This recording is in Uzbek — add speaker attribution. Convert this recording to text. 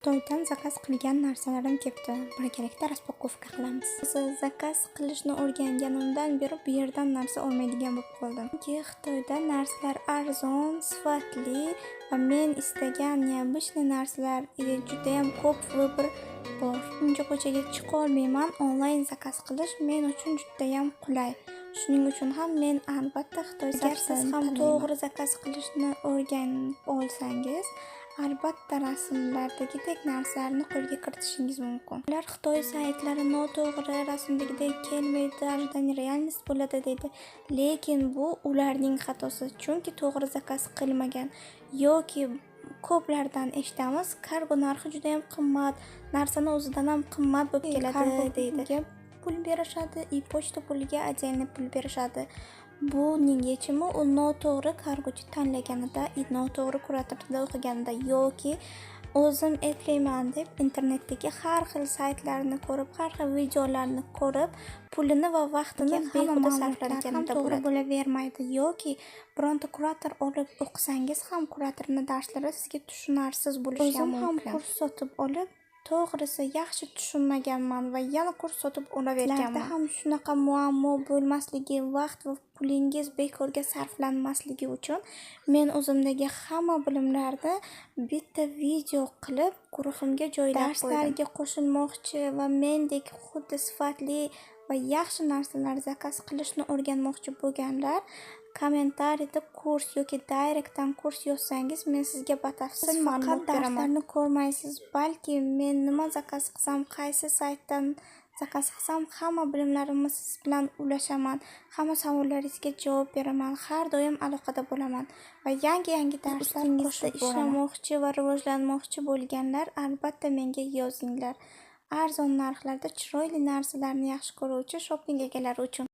Speaker 1: Xitoydan zakaz qilgan narsalarim kelibdi. Birgalikda raspakovka qilamiz. Zakaz qilishni o'rganganimdan beri bu yerdan narsa olmaydigan bo'lib qoldim. Chunki Xitoyda narsalar arzon, sifatli va men istagan neobычный narsalar juda ham ko'p vыбор bor. Unga ko'chaga chiqa olmayman. Onlayn zakaz qilish men uchun juda ham qulay. Shuning uchun ham men albatta Xitoy siz ham to'g'ri zakaz qilishni o'rganib olsangiz, albatta rasmlardagidek narsalarni qo'lga kiritishingiz mumkin. Ular Xitoy saytlari noto'g'ri, rasmdagidek kelmaydi, ожидание realность bo'ladi deydi. Lekin bu ularning xatosi, chunki to'g'ri zakaz qilmagan yoki ko'plardan eshitamiz, kargo narxi juda ham qimmat, narsani o'zidan ham qimmat bo'lib keladi deydi. Pul berishadi, pochta puliga отдельно pul berishadi. Buning yechimi u noto'g'ri kargochi tanlaganida, noto'g'ri kuratorda o'qiganida yoki o'zim eplayman deb internetdagi har xil saytlarni ko'rib, har xil videolarni ko'rib, pulini va vaqtini behuda sarflaganida to'g'ri bo'lavermaydi. Yoki bironta kurator olib o'qisangiz ham kuratorning darslari sizga tushunarsiz bo'lishi mumkin. O'zim ham kurs sotib olib to'g'risi yaxshi tushunmaganman va yana kurs sotib olaverganman. Ham shunaqa muammo bo'lmasligi, vaqt va pulingiz bekorga sarflanmasligi uchun men o'zimdagi hamma bilimlarni bitta video qilib guruhimga joylab qo'ydim. Darslarga qo'shilmoqchi va mendek xuddi sifatli va yaxshi narsalar zakaz qilishni o'rganmoqchi bo'lganlar kommentariyda kurs yoki direktdan kurs yozsangiz, men sizga batafsil ma'lumot beraman. Darslarni ko'rmaysiz, balki men nima zakaz qilsam, qaysi saytdan zakaz qilsam, hamma bilimlarimni siz bilan ulashaman. Hamma savollaringizga javob beraman. Har doim aloqada bo'laman va yangi darslaringizda ishlamoqchi va rivojlanmoqchi bo'lganlar albatta menga yozinglar. Arzon narxlarda chiroyli narsalarni yaxshi ko'ruvchi shopping egalari uchun